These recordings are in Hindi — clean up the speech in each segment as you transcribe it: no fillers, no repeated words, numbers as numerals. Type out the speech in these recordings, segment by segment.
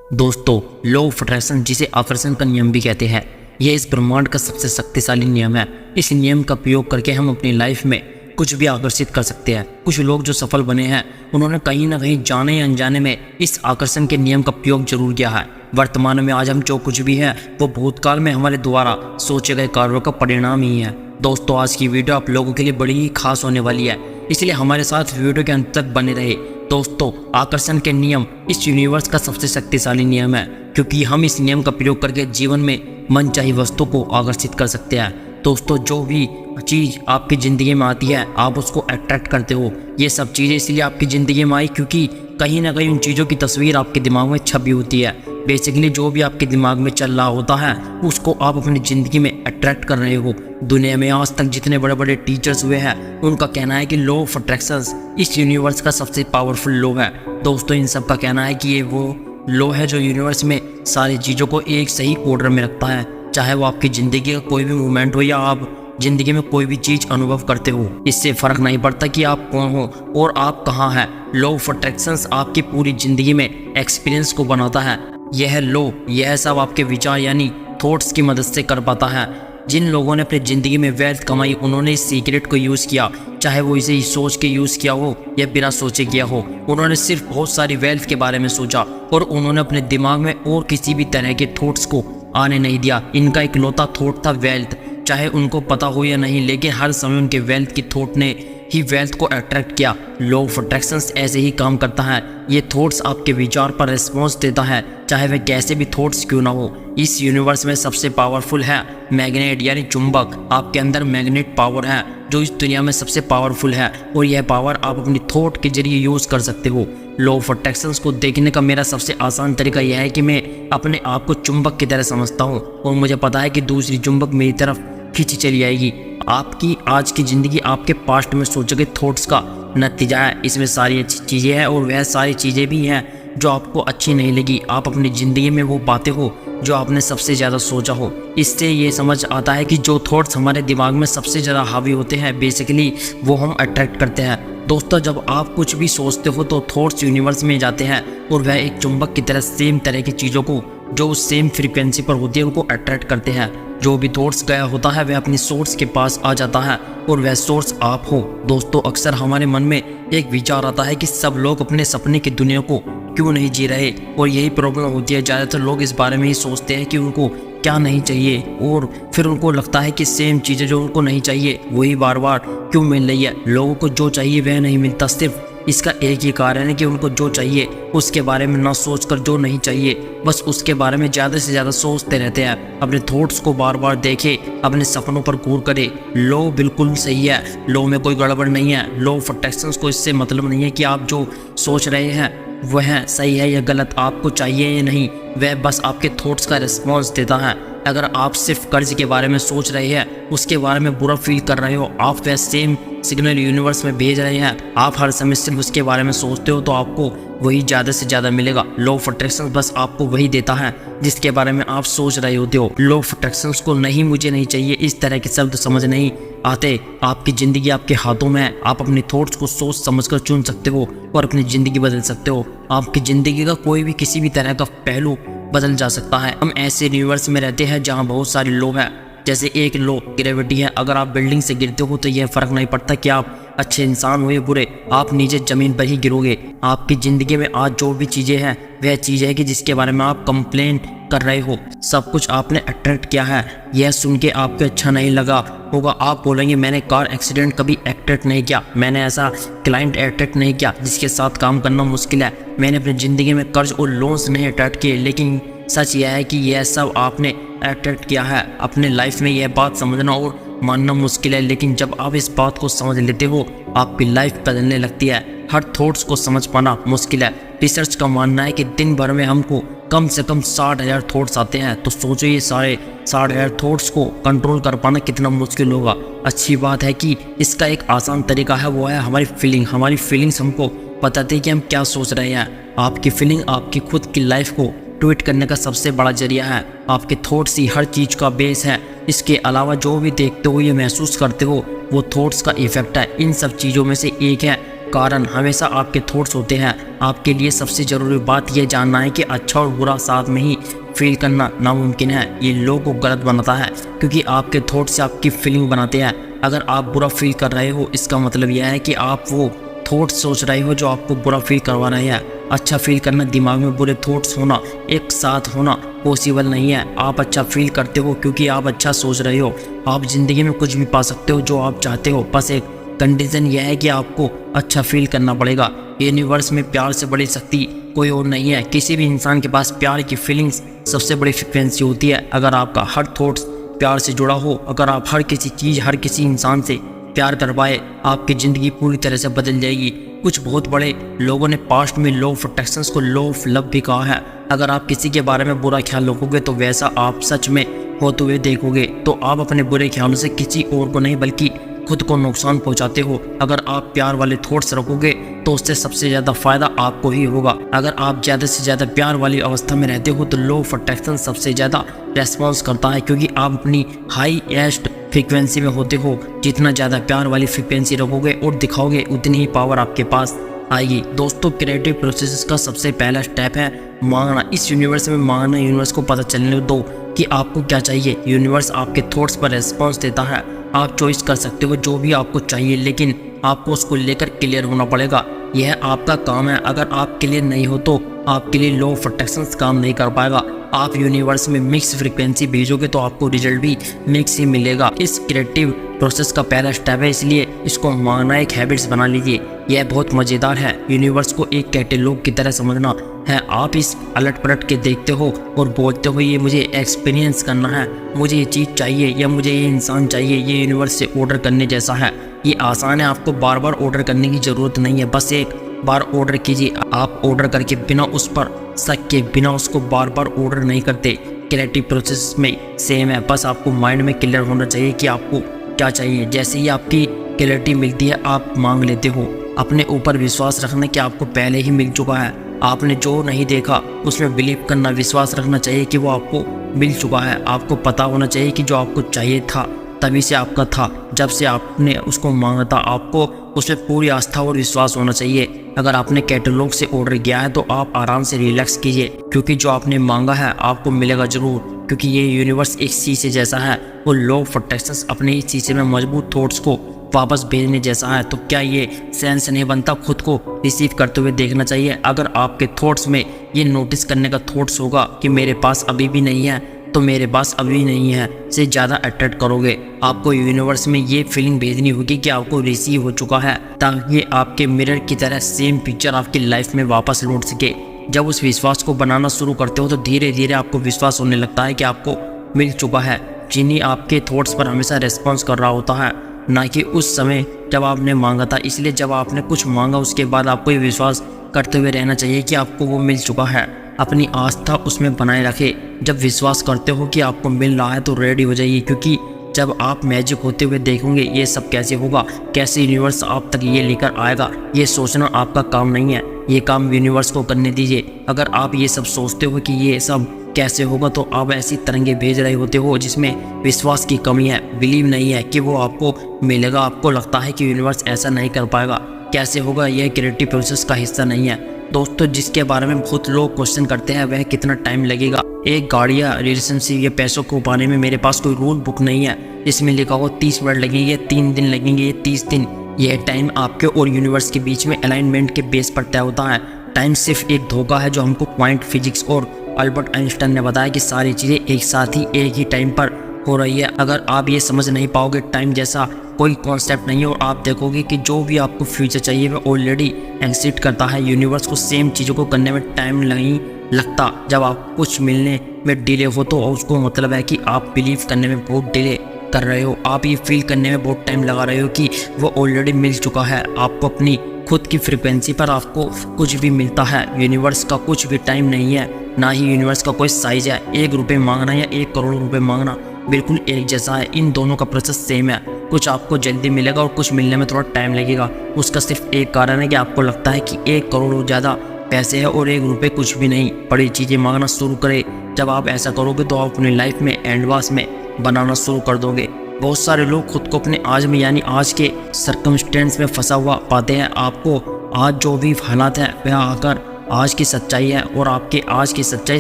दोस्तों, लॉ ऑफ अट्रैक्शन, जिसे आकर्षण का नियम भी कहते हैं, यह इस ब्रह्मांड का सबसे शक्तिशाली नियम है। इस नियम का प्रयोग करके हम अपनी लाइफ में कुछ भी आकर्षित कर सकते हैं। कुछ लोग जो सफल बने हैं, उन्होंने कहीं ना कहीं जाने या अनजाने में इस आकर्षण के नियम का प्रयोग जरूर किया है। वर्तमान में आज हम जो कुछ भी है वो भूतकाल में हमारे द्वारा सोचे गए कार्यों का परिणाम ही है। दोस्तों, आज की वीडियो आप लोगों के लिए बड़ी ही खास होने वाली है, इसलिए हमारे साथ वीडियो के अंत तक बने रहे। दोस्तों, आकर्षण के नियम इस यूनिवर्स का सबसे शक्तिशाली नियम है, क्योंकि हम इस नियम का प्रयोग करके जीवन में मनचाही वस्तु को आकर्षित कर सकते हैं। दोस्तों, जो भी चीज़ आपकी ज़िंदगी में आती है, आप उसको अट्रैक्ट करते हो। ये सब चीज़ें इसलिए आपकी ज़िंदगी में आई क्योंकि कहीं ना कहीं उन चीज़ों की तस्वीर आपके दिमाग में छपी होती है। बेसिकली जो भी आपके दिमाग में चल रहा होता है, उसको आप अपनी ज़िंदगी में अट्रैक्ट कर रहे हो। दुनिया में आज तक जितने बड़े बड़े टीचर्स हुए हैं, उनका कहना है कि लॉ ऑफ अट्रैक्शन इस यूनिवर्स का सबसे पावरफुल लॉ है। दोस्तों, इन सब का कहना है कि ये वो लॉ है जो यूनिवर्स में सारी चीज़ों को एक सही ऑर्डर में रखता है। चाहे वो आपकी ज़िंदगी का कोई भी मूवमेंट हो या आप ज़िंदगी में कोई भी चीज़ अनुभव करते हो, इससे फ़र्क नहीं पड़ता कि आप कौन हो और आप कहाँ हैं। लॉ ऑफ अट्रैक्शन आपकी पूरी ज़िंदगी में एक्सपीरियंस को बनाता है। यह लॉ, यह सब आपके विचार यानी थॉट्स की मदद से कर पाता है। जिन लोगों ने अपनी ज़िंदगी में वेल्थ कमाई, उन्होंने इस सीक्रेट को यूज़ किया, चाहे वो इसे सोच के यूज़ किया हो या बिना सोचे किया हो। उन्होंने सिर्फ बहुत सारी वेल्थ के बारे में सोचा और उन्होंने अपने दिमाग में और किसी भी तरह के थॉट्स को आने नहीं दिया। इनका इकलौता थॉट था वेल्थ। चाहे उनको पता हो या नहीं, लेकिन हर समय उनके वेल्थ की थॉट ने ही वेल्थ को अट्रैक्ट किया। लॉ ऑफ अट्रैक्शन ऐसे ही काम करता है। ये थॉट्स आपके विचार पर रिस्पॉन्स देता है, चाहे वह कैसे भी थॉट्स क्यों ना हो। इस यूनिवर्स में सबसे पावरफुल है मैग्नेट यानी चुंबक। आपके अंदर मैग्नेट पावर है जो इस दुनिया में सबसे पावरफुल है, और यह पावर आप अपनी थॉट के जरिए यूज़ कर सकते हो। लॉ ऑफ अट्रैक्शन को देखने का मेरा सबसे आसान तरीका यह है कि मैं अपने आप को चुंबक की तरह समझता हूँ और मुझे पता है कि दूसरी चुंबक मेरी तरफ खींची चली आएगी। आपकी आज की ज़िंदगी आपके पास्ट में सोचे गए थॉट्स का नतीजा है। इसमें सारी अच्छी चीज़ें हैं और वह सारी चीज़ें भी हैं जो आपको अच्छी नहीं लगी। आप अपनी ज़िंदगी में वो पाते हो जो आपने सबसे ज़्यादा सोचा हो। इससे ये समझ आता है कि जो थॉट्स हमारे दिमाग में सबसे ज़्यादा हावी होते हैं, बेसिकली वो हम अट्रैक्ट करते हैं। दोस्तों, जब आप कुछ भी सोचते हो तो थॉट्स यूनिवर्स में जाते हैं और वह एक चुंबक की तरह सेम तरह की चीज़ों को जो उस सेम फ्रीक्वेंसी पर होती है उनको अट्रैक्ट करते हैं। जो भी थॉट्स गया होता है वह अपनी सोर्स के पास आ जाता है और वह सोर्स आप हो। दोस्तों, अक्सर हमारे मन में एक विचार आता है कि सब लोग अपने सपने की दुनिया को क्यों नहीं जी रहे, और यही प्रॉब्लम होती है। ज़्यादातर लोग इस बारे में ही सोचते हैं कि उनको क्या नहीं चाहिए, और फिर उनको लगता है कि सेम चीज़ें जो उनको नहीं चाहिए वही बार बार क्यों मिल रही है। लोगों को जो चाहिए वह नहीं मिलता। सिर्फ इसका एक ही कारण है कि उनको जो चाहिए उसके बारे में ना सोचकर जो नहीं चाहिए बस उसके बारे में ज़्यादा से ज़्यादा सोचते रहते हैं। अपने थॉट्स को बार बार देखे, अपने सपनों पर गौर करे। लॉ बिल्कुल सही है, लॉ में कोई गड़बड़ नहीं है। लॉ ऑफ अट्रैक्शन को इससे मतलब नहीं है कि आप जो सोच रहे हैं वह सही है या गलत, आपको चाहिए या नहीं, वह बस आपके थॉट्स का रिस्पॉन्स देता है। अगर आप सिर्फ कर्ज के बारे में सोच रहे हैं, उसके बारे में बुरा फील कर रहे हो, आप वह सेम सिग्नल यूनिवर्स में भेज रहे हैं। आप हर समय सिर्फ उसके बारे में सोचते हो तो आपको वही ज़्यादा से ज़्यादा मिलेगा। लॉ ऑफ अट्रैक्शन बस आपको वही देता है जिसके बारे में आप सोच रहे होते हो। लॉ ऑफ अट्रैक्शन को नहीं मुझे नहीं चाहिए इस तरह के शब्द समझ नहीं आते। आपकी ज़िंदगी आपके हाथों में है। आप अपने थॉट्स को सोच समझकर चुन सकते हो और अपनी ज़िंदगी बदल सकते हो। आपकी ज़िंदगी का कोई भी किसी भी तरह का पहलू बदल जा सकता है। हम ऐसे यूनिवर्स में रहते हैं जहाँ बहुत सारे लॉ हैं। जैसे एक लॉ ग्रेविटी है। अगर आप बिल्डिंग से गिरते हो तो यह फ़र्क नहीं पड़ता कि आप अच्छे इंसान हो या बुरे, आप नीचे ज़मीन पर ही गिरोगे। आपकी ज़िंदगी में आज जो भी चीज़ें हैं वह चीज़ है कि जिसके बारे में आप कंप्लेंट कर रहे हो, सब कुछ आपने अट्रैक्ट किया है। यह सुन के आपको अच्छा नहीं लगा होगा। आप बोलेंगे मैंने कार एक्सीडेंट कभी अट्रैक्ट नहीं किया, मैंने ऐसा क्लाइंट अट्रैक्ट नहीं किया जिसके साथ काम करना मुश्किल है, मैंने अपनी ज़िंदगी में कर्ज और लोन्स नहीं अट्रैक्ट किए। लेकिन सच यह है कि यह सब आपने अट्रैक्ट किया है। अपने लाइफ में यह बात समझना और मानना मुश्किल है, लेकिन जब आप इस बात को समझ लेते हो आपकी लाइफ बदलने लगती है। हर थॉट्स को समझ पाना मुश्किल है। रिसर्च का मानना है कि दिन भर में हमको कम से कम 60,000 थॉट्स आते हैं। तो सोचो ये सारे 60,000 थॉट्स को कंट्रोल कर पाना कितना मुश्किल होगा। अच्छी बात है कि इसका एक आसान तरीका है, वो है हमारी फीलिंग। हमारी फीलिंग्स हमको बताती है कि हम क्या सोच रहे हैं। आपकी फीलिंग आपकी खुद की लाइफ को ट्वीट करने का सबसे बड़ा जरिया है। आपके थॉट्स ही हर चीज़ का बेस है। इसके अलावा जो भी देखते हो या महसूस करते हो वो थॉट्स का इफेक्ट है। इन सब चीज़ों में से एक है कारण हमेशा आपके थॉट्स होते हैं। आपके लिए सबसे ज़रूरी बात यह जानना है कि अच्छा और बुरा साथ में ही फील करना नामुमकिन है। ये लोगों को गलत बनाता है क्योंकि आपके थॉट से आपकी फीलिंग बनाते हैं। अगर आप बुरा फील कर रहे हो इसका मतलब यह है कि आप वो थॉट्स सोच रहे हो जो आपको बुरा फील करवा रहे हैं। अच्छा फील करना, दिमाग में बुरे थॉट्स होना, एक साथ होना पॉसिबल नहीं है। आप अच्छा फील करते हो क्योंकि आप अच्छा सोच रहे हो। आप ज़िंदगी में कुछ भी पा सकते हो जो आप चाहते हो, बस एक कंडीशन यह है कि आपको अच्छा फील करना पड़ेगा। यूनिवर्स में प्यार से बड़ी शक्ति कोई और नहीं है। किसी भी इंसान के पास प्यार की फीलिंग्स सबसे बड़ी फ्रिक्वेंसी होती है। अगर आपका हर थॉट्स प्यार से जुड़ा हो, अगर आप हर किसी चीज़, हर किसी इंसान से प्यार कर पाए, आपकी ज़िंदगी पूरी तरह से बदल जाएगी। कुछ बहुत बड़े लोगों ने पास्ट में लॉ ऑफ अट्रैक्शन को लॉ ऑफ लव भी कहा है। अगर आप किसी के बारे में बुरा ख्याल रखोगे तो वैसा आप सच में होते हुए देखोगे। तो आप अपने बुरे ख्यालों से किसी और को नहीं बल्कि खुद को नुकसान पहुंचाते हो। अगर आप प्यार वाले थॉट्स रखोगे तो उससे सबसे ज़्यादा फायदा आपको ही होगा। अगर आप ज़्यादा से ज़्यादा प्यार वाली अवस्था में रहते हो तो लॉ ऑफ अट्रैक्शन सबसे ज़्यादा रेस्पॉन्स करता है, क्योंकि आप अपनी हाईएस्ट फ्रीक्वेंसी में होते हो। जितना ज़्यादा प्यार वाली फ्रीक्वेंसी रखोगे और दिखाओगे उतनी ही पावर आपके पास आएगी। दोस्तों, क्रिएटिव प्रोसेस का सबसे पहला स्टेप है मांगना। इस यूनिवर्स में मांगना। यूनिवर्स को पता चलने दो कि आपको क्या चाहिए। यूनिवर्स आपके थॉट्स पर रेस्पॉन्स देता है। आप चॉइस कर सकते हो जो भी आपको चाहिए, लेकिन आपको उसको लेकर क्लियर होना पड़ेगा। यह आपका काम है। अगर आप क्लियर नहीं हो तो आपके लिए लॉ ऑफ अट्रैक्शन काम नहीं कर पाएगा। आप यूनिवर्स में मिक्स फ्रीक्वेंसी भेजोगे तो आपको रिजल्ट भी मिक्स ही मिलेगा। इस क्रिएटिव प्रोसेस का पहला स्टेप है, इसलिए इसको मांगना एक हैबिट्स बना लीजिए। यह बहुत मज़ेदार है। यूनिवर्स को एक कैटलॉग की तरह समझना है। आप इस अलट पलट के देखते हो और बोलते हो ये मुझे एक्सपीरियंस करना है, मुझे ये चीज़ चाहिए या मुझे ये इंसान चाहिए। ये यूनिवर्स से ऑर्डर करने जैसा है। ये आसान है। आपको बार बार ऑर्डर करने की ज़रूरत नहीं है। बस एक बार ऑर्डर कीजिए। आप ऑर्डर करके बिना उस पर शक के, बिना उसको बार बार ऑर्डर नहीं करते। क्रिएटिव प्रोसेस में सेम है। बस आपको माइंड में क्लियर होना चाहिए कि आपको क्या चाहिए। जैसे ही आपकी क्लैरिटी मिलती है आप मांग लेते हो। अपने ऊपर विश्वास रखना कि आपको पहले ही मिल चुका है। आपने जो नहीं देखा उसमें बिलीव करना, विश्वास रखना चाहिए कि वो आपको मिल चुका है। आपको पता होना चाहिए कि जो आपको चाहिए था तभी से आपका था। जब से आपने उसको मांगा था आपको उसमें पूरी आस्था और विश्वास होना चाहिए। अगर आपने कैटलॉग से ऑर्डर किया है तो आप आराम से रिलैक्स कीजिए, क्योंकि जो आपने मांगा है आपको मिलेगा ज़रूर। क्योंकि ये यूनिवर्स एक शीशे जैसा है। वो लॉ ऑफ अट्रैक्शन अपने ही शीशे में मजबूत थॉट्स को वापस भेजने जैसा है। तो क्या ये सेंस नहीं बनता खुद को रिसीव करते हुए देखना चाहिए। अगर आपके थॉट्स में ये नोटिस करने का थॉट्स होगा कि मेरे पास अभी भी नहीं है, तो मेरे पास अभी नहीं है से ज़्यादा अट्रैक्ट करोगे। आपको यूनिवर्स में ये फीलिंग भेजनी होगी कि आपको रिसीव हो चुका है, ताकि आपके मिरर की तरह सेम पिक्चर आपकी लाइफ में वापस लौट सके। जब उस विश्वास को बनाना शुरू करते हो तो धीरे धीरे आपको विश्वास होने लगता है कि आपको मिल चुका है। जिन्हीं आपके थॉट्स पर हमेशा रेस्पॉन्स कर रहा होता है, ना कि उस समय जब आपने मांगा था। इसलिए जब आपने कुछ मांगा उसके बाद आपको ये विश्वास करते हुए रहना चाहिए कि आपको वो मिल चुका है। अपनी आस्था उसमें बनाए रखें। जब विश्वास करते हो कि आपको मिल रहा है तो रेडी हो जाइए, क्योंकि जब आप मैजिक होते हुए देखोगे ये सब कैसे होगा, कैसे यूनिवर्स आप तक ये लेकर आएगा, ये सोचना आपका काम नहीं है। ये काम यूनिवर्स को करने दीजिए। अगर आप ये सब सोचते हो कि ये सब कैसे होगा तो आप ऐसी तरंगे भेज रहे होते हो जिसमें विश्वास की कमी है, बिलीव नहीं है कि वो आपको मिलेगा। आपको लगता है कि यूनिवर्स ऐसा नहीं कर पाएगा, कैसे होगा, यह क्रिएटिव प्रोसेस का हिस्सा नहीं है। दोस्तों, जिसके बारे में बहुत लोग क्वेश्चन करते हैं वह कितना टाइम लगेगा एक गाड़ी या रिलेशनशिप या पैसों को पाने में, मेरे पास कोई रूल बुक नहीं है इसमें लिखा हो 30 मिनट लगेंगे, 3 दिन लगेंगे, 30 दिन। यह टाइम आपके और यूनिवर्स के बीच में अलाइनमेंट के बेस पर तय होता है। टाइम सिर्फ एक धोखा है जो हमको क्वांटम फिजिक्स और अल्बर्ट आइंस्टाइन ने बताया कि सारी चीज़ें एक साथ ही एक ही टाइम पर हो रही है। अगर आप ये समझ नहीं पाओगे टाइम जैसा कोई कॉन्सेप्ट नहीं है और आप देखोगे कि जो भी आपको फ्यूचर चाहिए वह ऑलरेडी एग्जिस्ट करता है। यूनिवर्स को सेम चीज़ों को करने में टाइम नहीं लगता। जब आप कुछ मिलने में डिले हो तो उसको मतलब है कि आप बिलीव करने में बहुत डिले कर रहे हो। आप ये फील करने में बहुत टाइम लगा रहे हो कि वो ऑलरेडी मिल चुका है। आपको अपनी खुद की फ्रिक्वेंसी पर आपको कुछ भी मिलता है। यूनिवर्स का कुछ भी टाइम नहीं है, ना ही यूनिवर्स का कोई साइज है। 1 रुपये मांगना या 1 करोड़ रुपये मांगना बिल्कुल एक जैसा है। इन दोनों का प्रोसेस सेम है। कुछ आपको जल्दी मिलेगा और कुछ मिलने में थोड़ा टाइम लगेगा। उसका सिर्फ एक कारण है कि आपको लगता है कि 1 करोड़ ज़्यादा पैसे है और 1 रुपये कुछ भी नहीं। बड़ी चीज़ें मांगना शुरू करें। जब आप ऐसा करोगे तो आप अपनी लाइफ में एडवांस में बनाना शुरू कर दोगे। बहुत सारे लोग खुद को अपने आज में यानी आज के सर्कमस्टेंस में फंसा हुआ पाते हैं। आपको आज जो भी हालात है वह आकर आज की सच्चाई है, और आपके आज की सच्चाई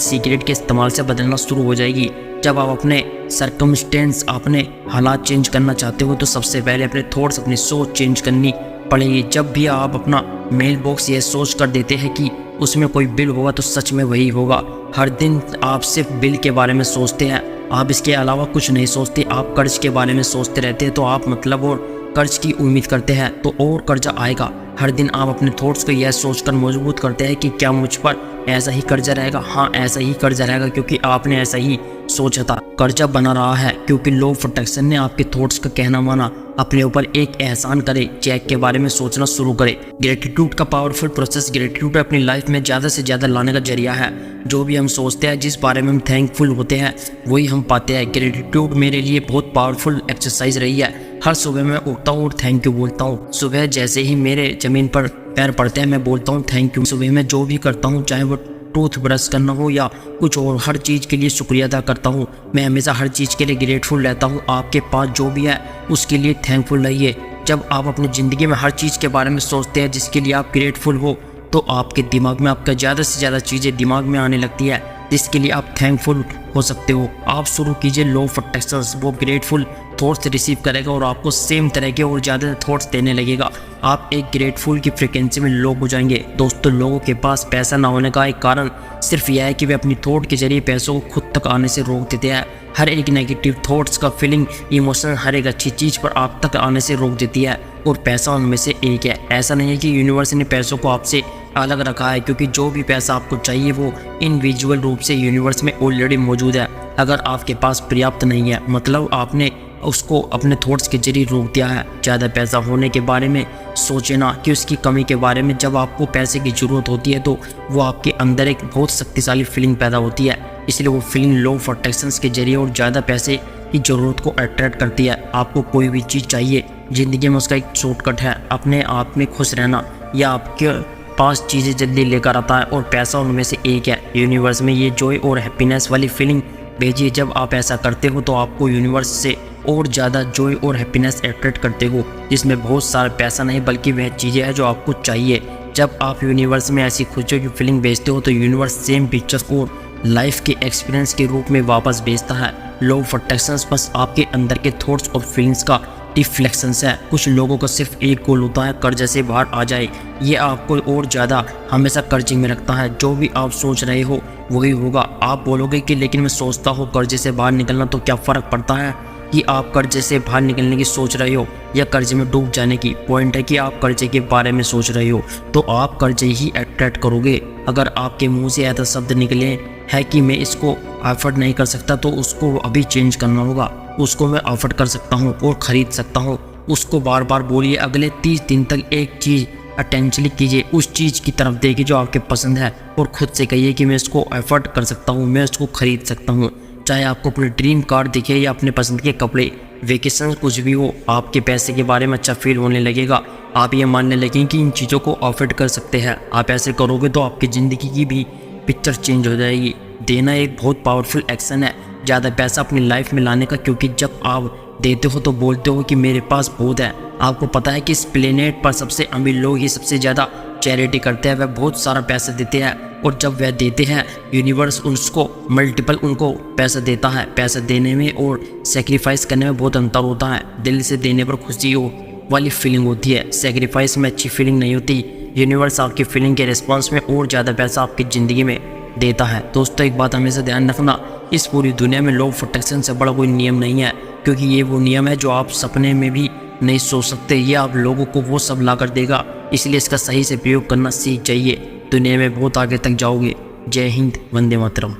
सिगरेट के इस्तेमाल से बदलना शुरू हो जाएगी। जब आप अपने सर्कमस्टेंस, अपने हालात चेंज करना चाहते हो तो सबसे पहले अपने थॉट्स, अपनी सोच चेंज करनी पड़ेगी। जब भी आप अपना मेल बॉक्स ये सोच कर देते हैं कि उसमें कोई बिल होगा तो सच में वही होगा। हर दिन आप सिर्फ बिल के बारे में सोचते हैं, आप इसके अलावा कुछ नहीं सोचते। आप कर्ज के बारे में सोचते रहते हैं तो आप मतलब और कर्ज की उम्मीद करते हैं तो और कर्जा आएगा। हर दिन आप अपने थॉट्स को यह सोचकर मजबूत करते हैं कि क्या मुझ पर ऐसा ही कर्जा रहेगा। हाँ, ऐसा ही कर्जा रहेगा क्योंकि आपने ऐसा ही सोचा था। कर्जा बना रहा है क्योंकि लॉ ऑफ अट्रैक्शन ने आपके थॉट्स का कहना माना। अपने ऊपर एक एहसान करे, चेक के बारे में सोचना शुरू करे। ग्रेटिट्यूड का पावरफुल प्रोसेस, ग्रेटिट्यूड अपनी लाइफ में ज़्यादा से ज़्यादा लाने का जरिया है। जो भी हम सोचते हैं, जिस बारे में हम थैंकफुल होते हैं, वही हम पाते हैं। ग्रेटिट्यूड मेरे लिए बहुत पावरफुल एक्सरसाइज रही है। हर सुबह मैं उठता हूँ और थैंक यू बोलता हूँ। सुबह जैसे ही मेरे ज़मीन पर पैर पड़ते हैं मैं बोलता हूँ थैंक यू। सुबह मैं जो भी करता हूँ, चाहे वो टूथ ब्रश करना हो या कुछ और, हर चीज़ के लिए शुक्रिया अदा करता हूँ। मैं हमेशा हर चीज़ के लिए ग्रेटफुल रहता हूँ। आपके पास जो भी है उसके लिए थैंकफुल रहिए। जब आप अपनी ज़िंदगी में हर चीज़ के बारे में सोचते हैं जिसके लिए आप ग्रेटफुल हो, तो आपके दिमाग में आपका ज़्यादा से ज़्यादा चीज़ें दिमाग में आने लगती है जिसके लिए आप थैंकफुल हो सकते हो। आप शुरू कीजिए लॉ ऑफ अट्रैक्शन, वो ग्रेटफुल थॉट्स रिसीव करेगा और आपको सेम तरह के और ज़्यादा थॉट्स देने लगेगा। आप एक ग्रेटफुल की फ्रिक्वेंसी में लोग हो जाएंगे। दोस्तों, लोगों के पास पैसा ना होने का एक कारण सिर्फ यह है कि वे अपनी थॉट के जरिए पैसों को खुद तक आने से रोक देते हैं। हर एक नेगेटिव थॉट्स का फीलिंग, इमोशन हर एक अच्छी चीज़ पर आप तक आने से रोक देती है, और पैसा उनमें से एक है। ऐसा नहीं है कि यूनिवर्स ने पैसों को आपसे अलग रखा है, क्योंकि जो भी पैसा आपको चाहिए वो इनविजुअल रूप से यूनिवर्स में ऑलरेडी मौजूद है। अगर आपके पास पर्याप्त नहीं है, मतलब आपने उसको अपने थॉट्स के जरिए रोक दिया है। ज़्यादा पैसा होने के बारे में सोचे ना कि उसकी कमी के बारे में। जब आपको पैसे की ज़रूरत होती है तो वो आपके अंदर एक बहुत शक्तिशाली फीलिंग पैदा होती है, इसलिए वो फीलिंग लॉ ऑफ अट्रैक्शन के जरिए और ज़्यादा पैसे की ज़रूरत को अट्रैक्ट करती है। आपको कोई भी चीज़ चाहिए ज़िंदगी में, उसका एक शॉर्टकट है अपने आप में खुश रहना, या आपके पास चीज़ें जल्दी लेकर आता है, और पैसा उनमें से एक है। यूनिवर्स में ये जॉय और हैप्पीनेस वाली फीलिंग भेजिए। जब आप ऐसा करते हो तो आपको यूनिवर्स से और ज़्यादा जॉय और हैप्पीनेस अट्रैक्ट करते हो, जिसमें बहुत सारा पैसा नहीं बल्कि वह चीज़ें हैं जो आपको चाहिए। जब आप यूनिवर्स में ऐसी खुशियों की फीलिंग भेजते हो तो यूनिवर्स सेम पिक्चर को लाइफ के एक्सपीरियंस के रूप में वापस भेजता है। लॉ ऑफ अट्रैक्शन बस आपके अंदर के थॉट्स और फीलिंग्स का डिफ्लेक्शंस है। कुछ लोगों का सिर्फ एक गोल होता है, कर्जे से बाहर आ जाए। ये आपको और ज़्यादा हमेशा कर्जे में रखता है। जो भी आप सोच रहे हो वही होगा। आप बोलोगे कि लेकिन मैं सोचता हूँ कर्जे से बाहर निकलना, तो क्या फ़र्क पड़ता है कि आप कर्जे से बाहर निकलने की सोच रहे हो या कर्जे में डूब जाने की। पॉइंट है कि आप कर्जे के बारे में सोच रहे हो तो आप कर्जे ही अट्रैक्ट करोगे। अगर आपके मुंह से ऐसा शब्द निकले है कि मैं इसको अफोर्ड नहीं कर सकता, तो उसको अभी चेंज करना होगा। उसको मैं अफोर्ड कर सकता हूँ और ख़रीद सकता हूँ, उसको बार बार बोलिए। अगले 30 दिन तक एक चीज़ अटेंशनली कीजिए, उस चीज़ की तरफ देखिए जो आपके पसंद है, और ख़ुद से कहिए कि मैं इसको अफोर्ड कर सकता हूँ, मैं इसको ख़रीद सकता हूँ। चाहे आपको अपने ड्रीम कार दिखे या अपने पसंद के कपड़े, वेकेशन, कुछ भी हो, आपके पैसे के बारे में अच्छा फील होने लगेगा। आप ये मानने लगेंगे कि इन चीज़ों को अफोर्ड कर सकते हैं। आप ऐसे करोगे तो आपकी ज़िंदगी की भी पिक्चर चेंज हो जाएगी। देना एक बहुत पावरफुल एक्शन है ज़्यादा पैसा अपनी लाइफ में लाने का, क्योंकि जब आप देते हो तो बोलते हो कि मेरे पास बहुत है। आपको पता है कि इस प्लेनेट पर सबसे अमीर लोग ही सबसे ज़्यादा चैरिटी करते हैं, वह बहुत सारा पैसा देते हैं, और जब वह देते हैं यूनिवर्स उसको मल्टीपल उनको पैसा देता है। पैसा देने में और सेक्रीफाइस करने में बहुत अंतर होता है। दिल से देने पर खुशी हो वाली फीलिंग होती है, सेक्रीफाइस में अच्छी फीलिंग नहीं होती। यूनिवर्स आपकी फीलिंग के रिस्पॉन्स में और ज़्यादा पैसा आपकी ज़िंदगी में देता है। दोस्तों, एक बात हमेशा ध्यान रखना, इस पूरी दुनिया में लॉ ऑफ अट्रैक्शन से बड़ा कोई नियम नहीं है, क्योंकि ये वो नियम है जो आप सपने में भी नहीं सोच सकते। ये आप लोगों को वो सब ला कर देगा, इसलिए इसका सही से प्रयोग करना सीख जाइए। दुनिया में बहुत आगे तक जाओगे। जय हिंद, वंदे मातरम।